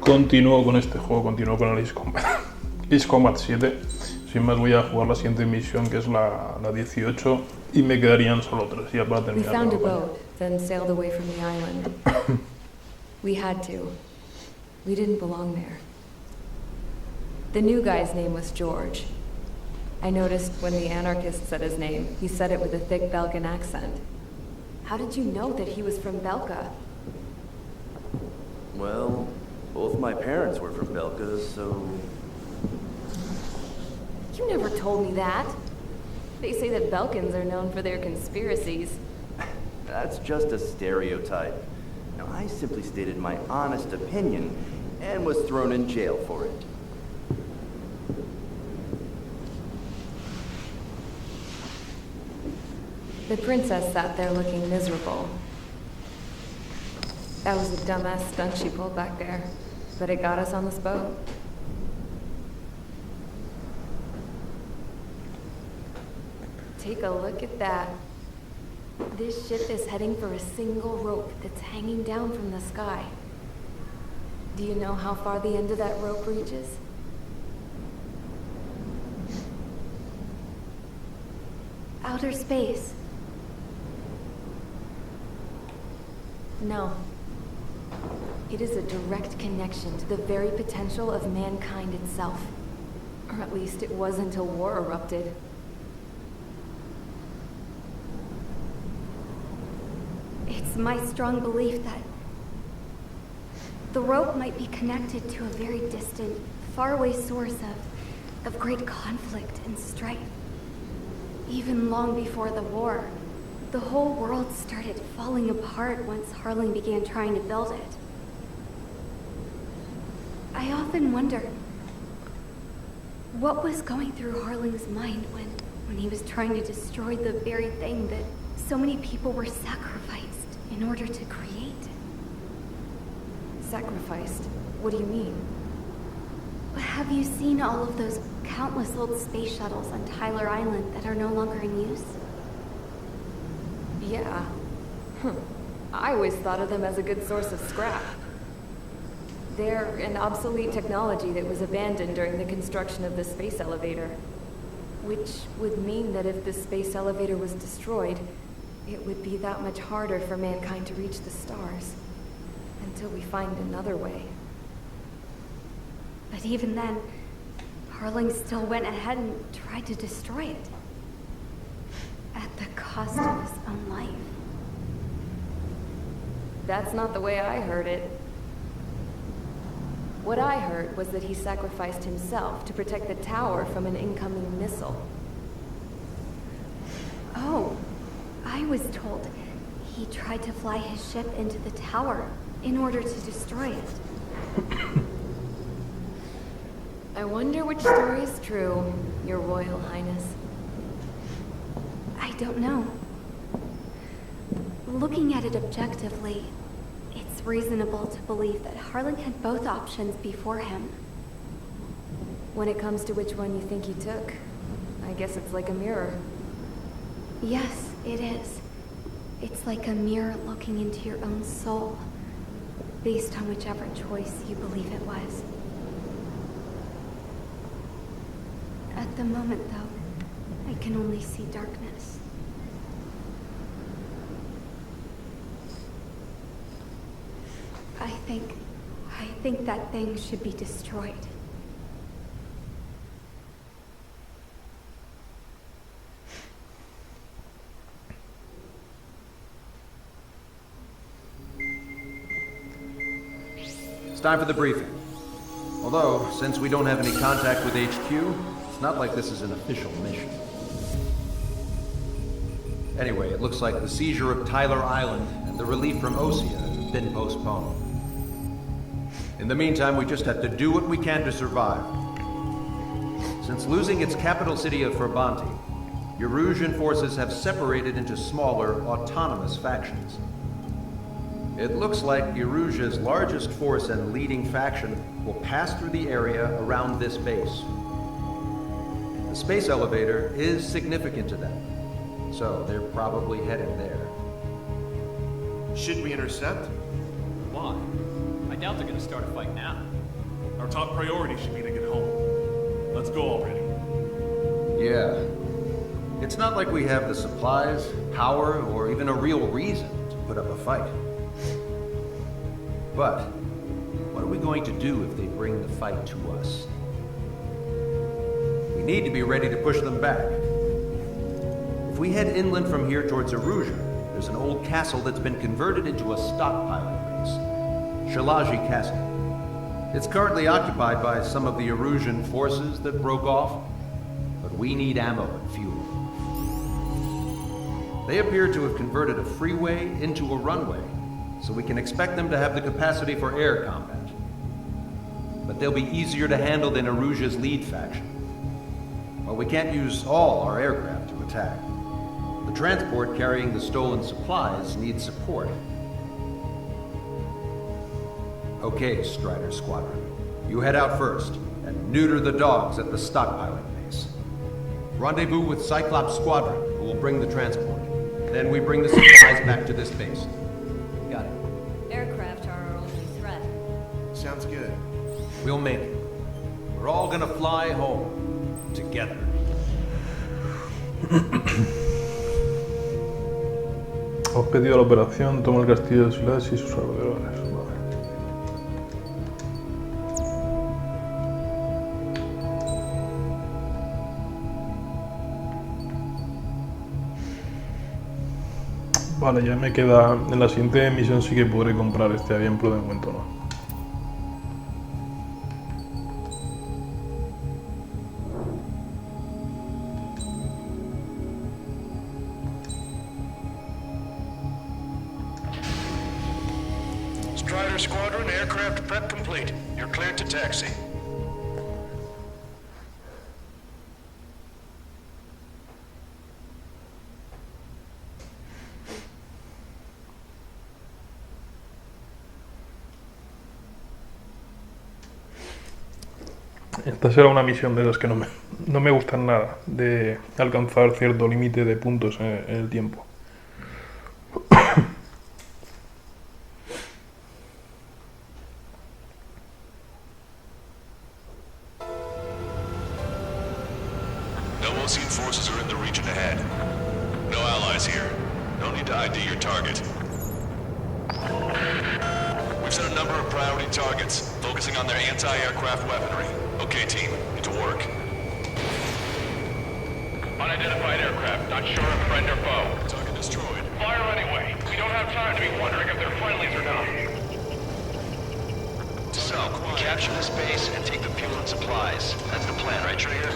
continúo con este juego, continúo con el Ace Combat 7. Sin más voy a jugar la siguiente misión, que es la 18, y me quedarían solo 3 ya para terminar. We found a boat, then sailed away from the island. We had to. We didn't belong there. The new guy's name was George. I noticed when the anarchist said his name, he said it with a thick Belgian accent. How did you know that he was from Belka? Well, both my parents were from Belka, so... You never told me that. They say that Belkans are known for their conspiracies. That's just a stereotype. Now, I simply stated my honest opinion and was thrown in jail for it. The princess sat there looking miserable. That was a dumbass stunt she pulled back there, but it got us on this boat. Take a look at that. This ship is heading for a single rope that's hanging down from the sky. Do you know how far the end of that rope reaches? Outer space. No. It is a direct connection to the very potential of mankind itself. Or at least it was until war erupted. It's my strong belief that the rope might be connected to a very distant, faraway source of great conflict and strife. Even long before the war, the whole world started falling apart once Harling began trying to build it. I often wonder what was going through Harling's mind when he was trying to destroy the very thing that so many people were sacrificed in order to create. Sacrificed? What do you mean? Have you seen all of those countless old space shuttles on Tyler Island that are no longer in use? Yeah. I always thought of them as a good source of scrap. They're an obsolete technology that was abandoned during the construction of the space elevator. Which would mean that if the space elevator was destroyed, it would be that much harder for mankind to reach the stars. Until we find another way. But even then, Harling still went ahead and tried to destroy it. At the cost of his own life. That's not the way I heard it. What I heard was that he sacrificed himself to protect the tower from an incoming missile. Oh, I was told he tried to fly his ship into the tower in order to destroy it. I wonder which story is true, Your Royal Highness. I don't know. Looking at it objectively, it's reasonable to believe that Harling had both options before him. When it comes to which one you think he took, I guess it's like a mirror. Yes, it is. It's like a mirror looking into your own soul, based on whichever choice you believe it was. At the moment, though, I can only see darkness. I think that thing should be destroyed. It's time for the briefing. Although, since we don't have any contact with HQ, it's not like this is an official mission. Anyway, it looks like the seizure of Tyler Island and the relief from Osea have been postponed. In the meantime, we just have to do what we can to survive. Since losing its capital city of Ferbanti, Erusian forces have separated into smaller, autonomous factions. It looks like Erusia's largest force and leading faction will pass through the area around this base. The space elevator is significant to them, so they're probably headed there. Should we intercept? Why? I doubt they're gonna start a fight now. Our top priority should be to get home. Let's go already. Yeah. It's not like we have the supplies, power, or even a real reason to put up a fight. But what are we going to do if they bring the fight to us? We need to be ready to push them back. If we head inland from here towards Erusia, there's an old castle that's been converted into a stockpiling base. Shalaji Castle. It's currently occupied by some of the Erusian forces that broke off, but we need ammo and fuel. They appear to have converted a freeway into a runway, so we can expect them to have the capacity for air combat. But they'll be easier to handle than Erusia's lead faction. Well, we can't use all our aircraft to attack. The transport carrying the stolen supplies needs support. Okay, Strider Squadron. You head out first and neuter the dogs at the stockpiling base. Rendezvous with Cyclops Squadron, who will bring the transport. Then we bring the supplies back to this base. Got it. Aircraft are our only threat. Sounds good. We'll make it. We're all gonna fly home. Together. Objetivo de la operación, toma el castillo de Slash y sus alrededores. Vale. Vale, ya me queda... En la siguiente misión sí que podré comprar este avión, pero de momento no. Strider Squadron, aircraft prep complete. You're cleared to taxi. Esta será una misión de esas que no me gustan nada, de alcanzar cierto límite de puntos en el tiempo. No Osean forces are in the region ahead. No allies here. No need to ID your target. We've set a number of priority targets, focusing on their anti-aircraft weaponry. Okay, team, get to work. Unidentified aircraft, not sure if friend or foe. Target destroyed. Fire anyway. We don't have time to be wondering if they're friendlies or not. So, we capture this base and take the fuel and supplies. That's the plan, right, Trigger?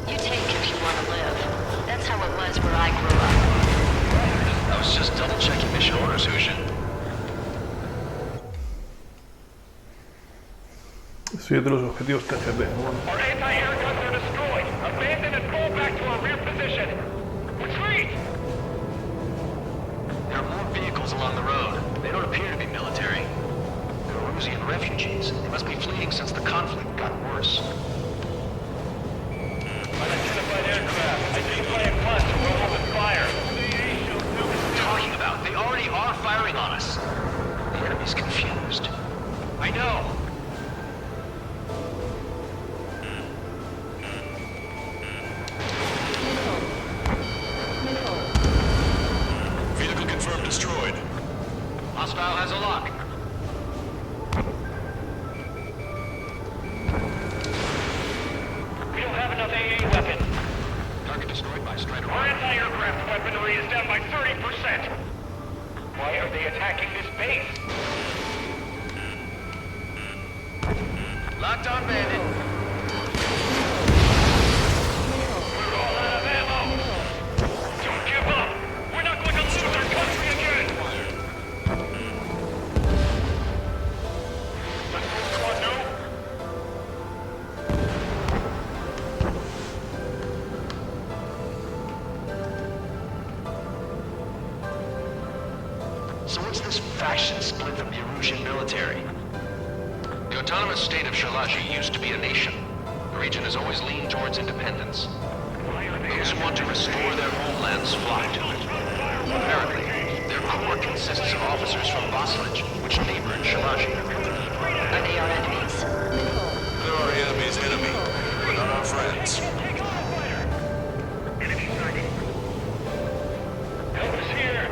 You take if you want to live. That's how it was where I grew up. I was just double-checking mission orders, Hushin. 7 de los objetivos TGP. Bueno. Our anti-air guns are destroyed. Abandon and fall back to our rear position. Retreat! There are more vehicles along the road. They don't appear to be military. They're Erusian refugees. They must be fleeing since the conflict got worse. Unidentified aircraft. Identify a cluster. We'll open fire. What are you talking about? They already are firing on us. The enemy's confused. I know. Vehicle confirmed destroyed. Hostile has a lock. We don't have enough AA weapons. Target destroyed by Strider. Our anti-aircraft weaponry is down by 30%. Why are they attacking this base? Locked on bandit. We're all out of ammo. Don't give up. We're not going to lose our country again. Let's go, squad, no. So what's this faction split from the Erusian military? The autonomous state of Shalaji used to be a nation. The region has always leaned towards independence. Those who want to restore their homelands flock to it. Apparently, their core consists of officers from Vassalage, which neighbor Shalashi. Are they our enemies? They're our enemy's enemy. We're not our friends. Enemy sighting. Help us here.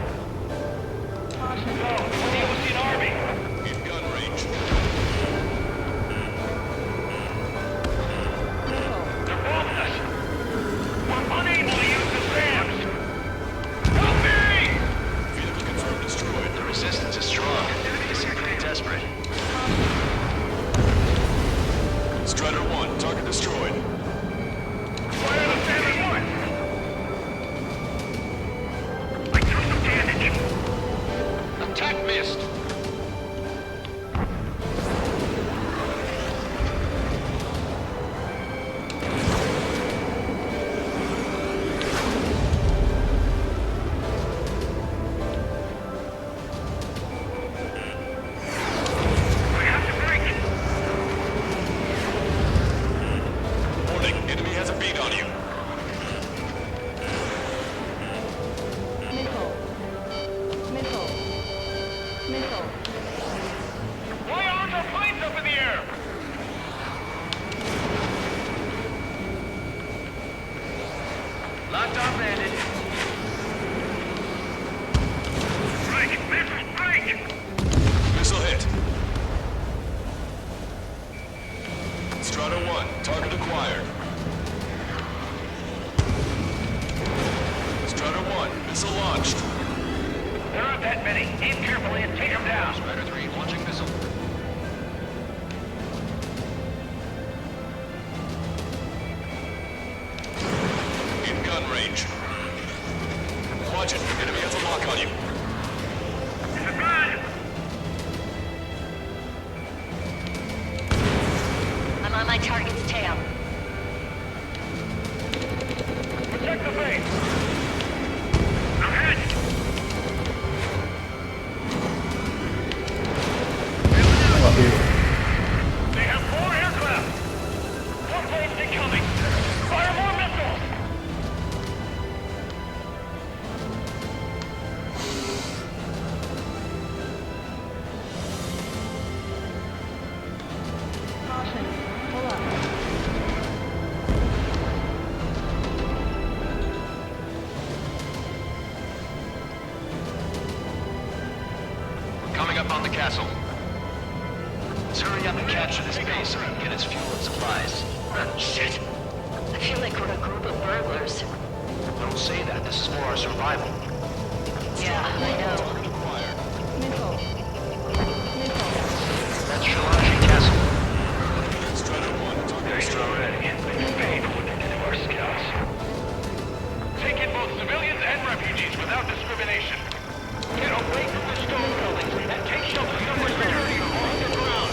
No, the Ocean Army. In gun range. They're bombing us. We're unable to use the Rams. Help me! Vehicle confirmed destroyed. The resistance is strong. They seem pretty desperate. Strider 1, target destroyed. Fire the Family 1! I took some damage. Attack missed. We have to break. Warning, enemy has a beat on you. Why aren't our planes up in the air? Locked on bandit. Break! Missile break! Missile hit. Strider 1, target acquired. Strider 1, missile launched. There aren't that many. Aim carefully and take them down. Strider 3, launching missile. In gun range. Watch it. Enemy has a lock on you. Is it bad? I'm on my target's tail. Protect the base. I'm hit. They have 4 aircraft. 4 planes incoming. Fire more missiles. We're coming up on the castle. Let's hurry up and capture this base so we can get its fuel and supplies. Shit. I feel like we're a group of burglars. Don't say that. This is for our survival. Yeah, I know. Acquired. That's Shalashi Castle. Strider 1, target destroyed. Already. They paid what they did to our scouts. Take in both civilians and refugees without discrimination. Get away from the stone buildings and take shelter somewhere secure or underground.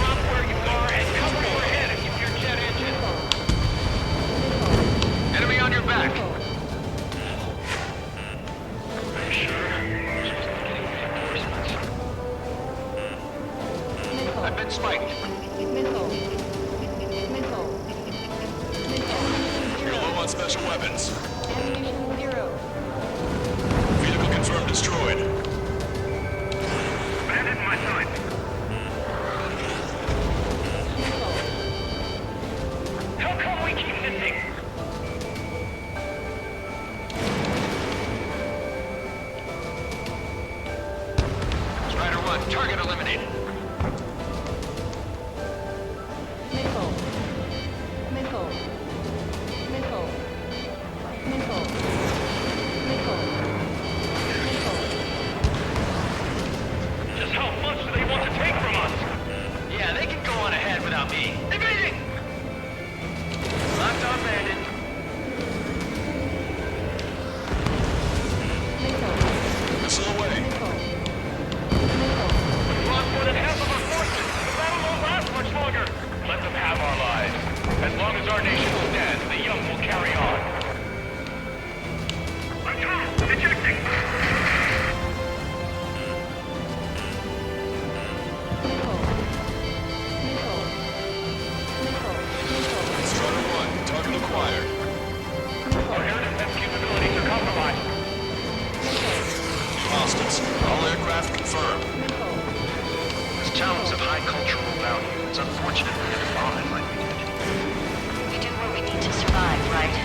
Drop where you are and cover your head if you hear jet engine. Enemy on your back. Are you sure? You're supposed to be getting reinforcements. I've been spiked. You're low on special weapons. Vehicle confirmed destroyed. Bandit in my sight. How come we keep missing? Strider 1, target eliminated. Just how much do they want high cultural value. It's unfortunate we had to bomb it like we did. We do what we need to survive, right?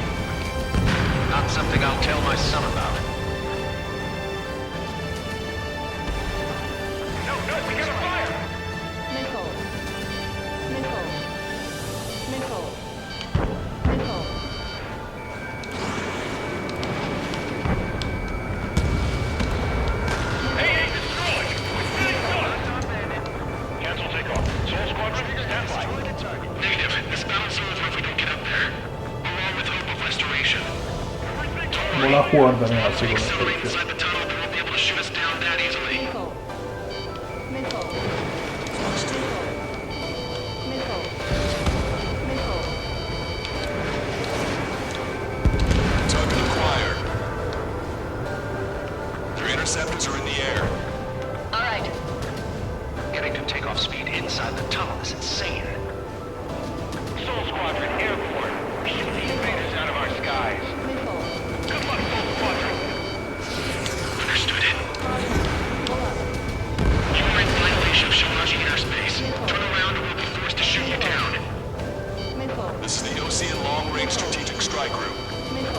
Not something I'll tell my son about. No, we got a fire! Nickel. Hey, destroyed! Cancel takeoff. Soul Squadron, stand by. Negative. This battle's over if we don't get up there. Along with hope of restoration. Mola jugar también así con Accelerate esto. inside the tunnel, they won't be able to shoot us down that easily. Target acquired. Their interceptors are in the air. All right. Getting to takeoff speed inside the tunnel is insane. Soul Squadron, airborne. Shoot the invaders out of our skies. Good luck, Soul Squadron. Understood. You are in violation of Shalaji airspace. Turn around or we'll be forced to shoot you down. This is the Osean Long Range Strategic Strike Group.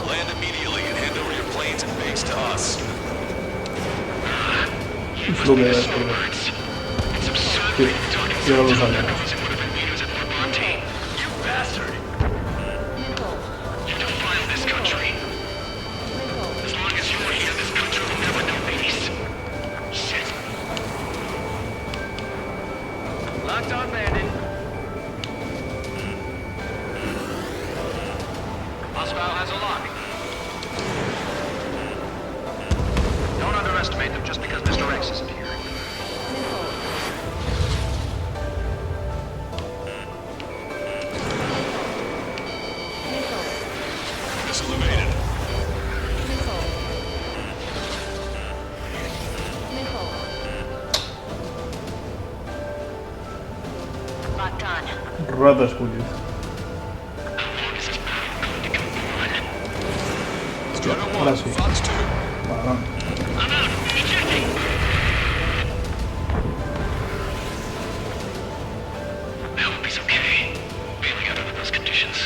Land immediately and hand over your planes and base to us. You must Lo be que the es, snowbirds. It's absurd Sí, that you're talking ya lo so sabía. and would have been leaders at Fort Fontaine. You bastard! You defile this country. As long as you're here, this country will never know peace. Shit. Locked on landing. Hostile has a lock. Don't underestimate them just because Mr. X isn't here. Missile evaded. Locked on. Rata escondida. Strider Ahora 1, sí. Fox 2. Vale. I'm out. Ejecting. I hope he's okay. Bailing out under those conditions.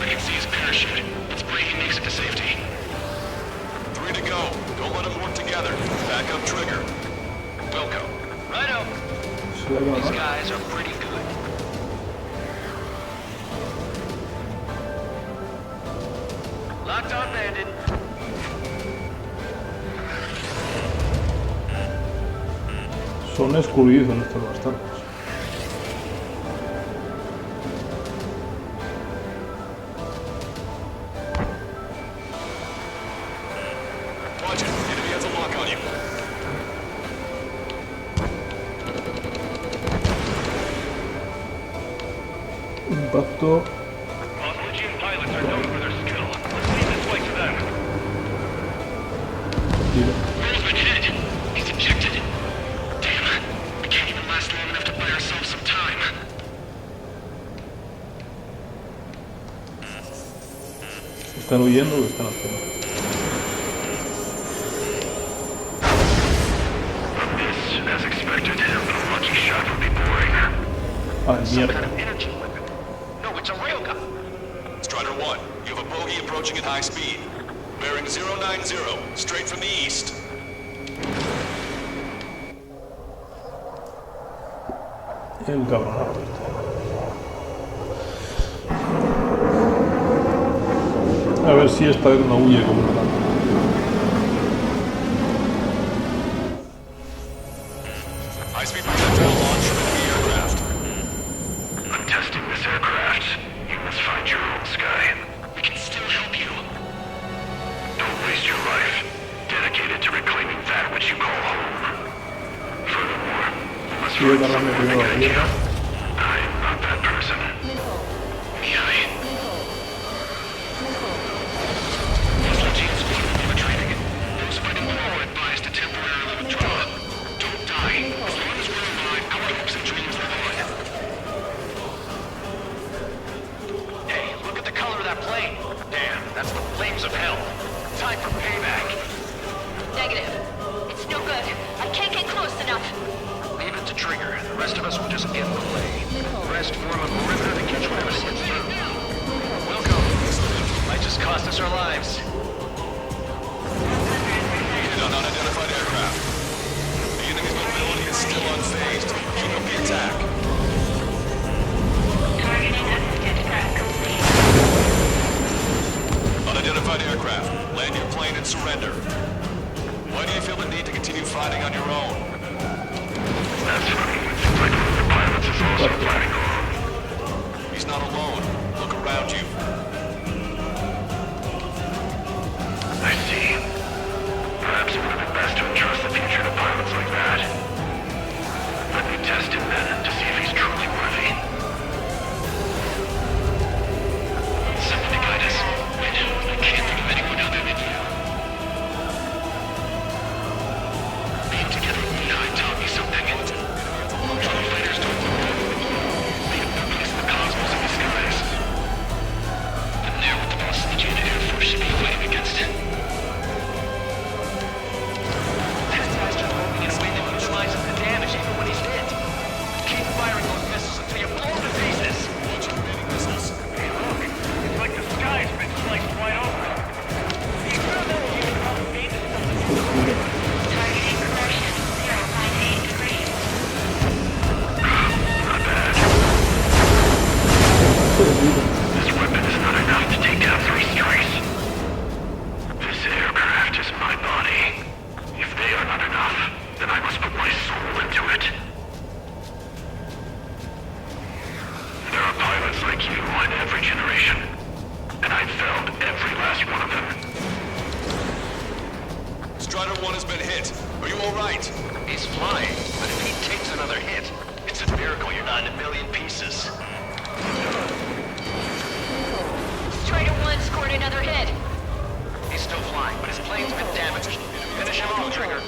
I can see his parachute. Let's pray he makes it to safety. 3 to go. Don't let them work together. Back up trigger. Wilco. Righto. Se le ha These quedado. guys are pretty good. Locked on landing. Son escurridizos estos bastardos. Watch it. Enemy has a lock on you. Impacto. Paladinx pilots are known for their skill. Let's lead this way to them. Tiro. Where's my kid? He's ejected. Damn. We can't even last long enough to buy ourselves some time. ¿Están huyendo o están haciendo? This, as expected, but a lucky shot would be boring. Ah, Some mierda. kind of energy weapon. No, it's a railgun. Strider 1, you have a bogey approaching at high speed. Bearing 090, straight from the east. El cabronazo este. A ver si esta vez no huye como una lata. High-speed projectile launch from the aircraft. I'm testing this aircraft. You must find your own sky. We can still help you. Don't waste your life. Dedicated to reclaiming that which you call home. Furthermore, you must Quiero find cargarme someone primero that la can tierra. I'm not that person. Paladinx squad will be retreating. Those fighting below are advised to temporarily withdraw. Don't die. As long as we're alive, our hopes and dreams live on. Hey, look at the color of that plane. Damn, that's the flames of hell. Time for payback. Negative. It's no good. I can't get close enough. Leave it to Trigger. The rest of us will just just get in the way. The rest form a perimeter to catch whatever slips through. Welcome. Might just cost us our lives. Hit on unidentified aircraft. The enemy's mobility is still unfazed. Keep up the attack. Targeting assisted prep complete. Unidentified aircraft. Land your plane and surrender. Why do you feel the need to continue fighting on your own? That's funny. Seems like one of the pilots is also fighting along. He's not alone. Look around you. I see. Perhaps it would have been best to entrust the future to pilots like that. Let me test him then to see if he's truly worthy. Something to guide us. I can't think of anyone other than you. Being together with Nine taught me something. True fighters don't look good. They have no place in the cosmos and the skies. And they're what the boss of the Jada Air Force should be fighting against. This guy's just hoping in a way that minimizes the damage even when he's dead. Keep firing those missiles until you blow to pieces. What's your remaining missiles? Hey, look. It's like the sky's been sliced wide open. Hey, where the hell you come feed this stuff? Targeting correction 058 degrees. Not bad. This weapon is not enough to take down 3 strikes. This aircraft is my body. If they are not enough, then I must put my soul into it. There are pilots like you in every generation, and I've felled every last one of them. Strider 1 has been hit. Are you alright? He's flying, but if he takes another hit, it's a miracle you're not in a million pieces. Strider 1 scored another hit. He's still flying, but his plane's been damaged. Finish him off, Trigger.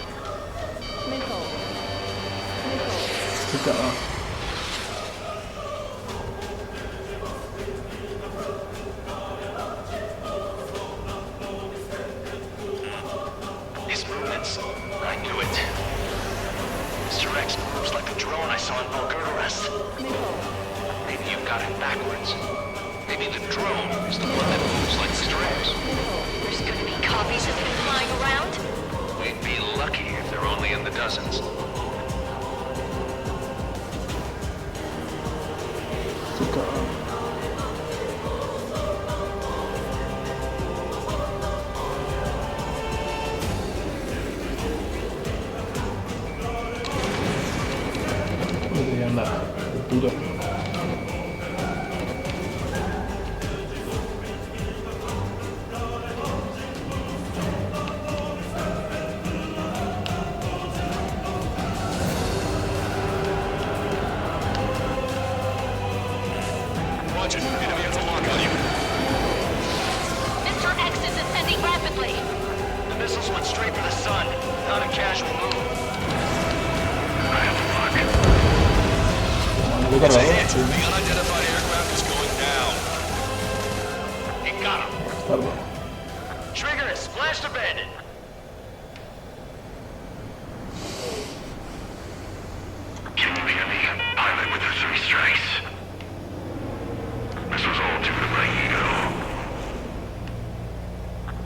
These movements, I knew it. Mr. X moves like the drone I saw in Bulgararest. Maybe you got it backwards. Maybe the drone is the one that moves like Mr. X. There's gonna be copies of him flying around. We'd be lucky if they're only in the dozens. Nada, puto. Watch it. Enemy has a lock on you. Mr. X is ascending rapidly. The missiles went straight for the sun. Not a casual move. I have a lock. It's a hit. The unidentified aircraft is going down. He got him. Tarda. Trigger is splashed abandoned. Can you hear me? Pilot with the 3 strikes. This was all due to my ego.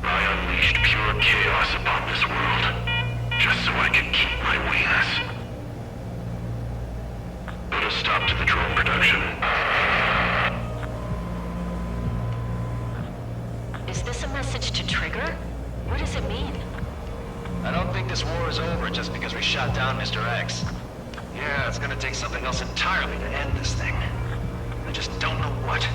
I unleashed pure chaos upon this world, just so I could keep my wings. Put a stop to the drone production. Is this a message to Trigger? What does it mean? I don't think this war is over just because we shot down Mr. X. Yeah, it's gonna take something else entirely to end this thing. I just don't know what.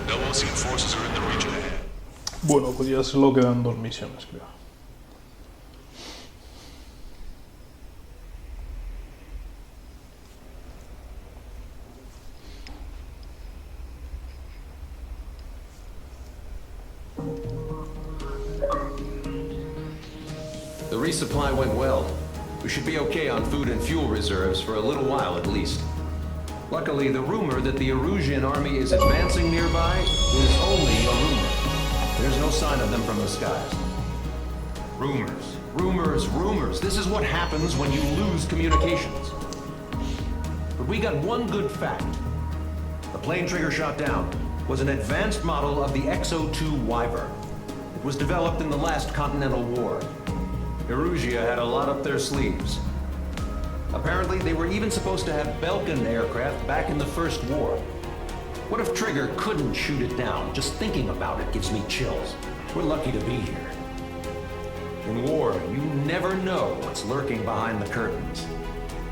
No Ocean forces are in the region ahead. Bueno, pues ya solo quedan 2 misiones, creo. The resupply went well. We should be okay on food and fuel reserves for a little while at least. Luckily, the rumor that the Erusian army is advancing nearby is only a rumor. There's no sign of them from the skies. Rumors, rumors, rumors. This is what happens when you lose communications. But we got one good fact. The plane Trigger shot down was an advanced model of the XO-2 Wyvern. It was developed in the last Continental War. Erusia had a lot up their sleeves. Apparently, they were even supposed to have Belkin aircraft back in the First War. What if Trigger couldn't shoot it down? Just thinking about it gives me chills. We're lucky to be here. In war, you never know what's lurking behind the curtains.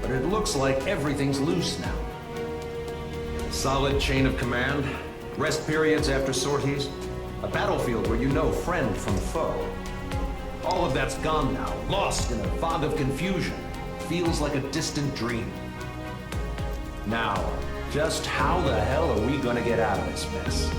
But it looks like everything's loose now. Solid chain of command, rest periods after sorties, a battlefield where you know friend from foe. All of that's gone now, lost in a fog of confusion. Feels like a distant dream. Now, just how the hell are we gonna get out of this mess?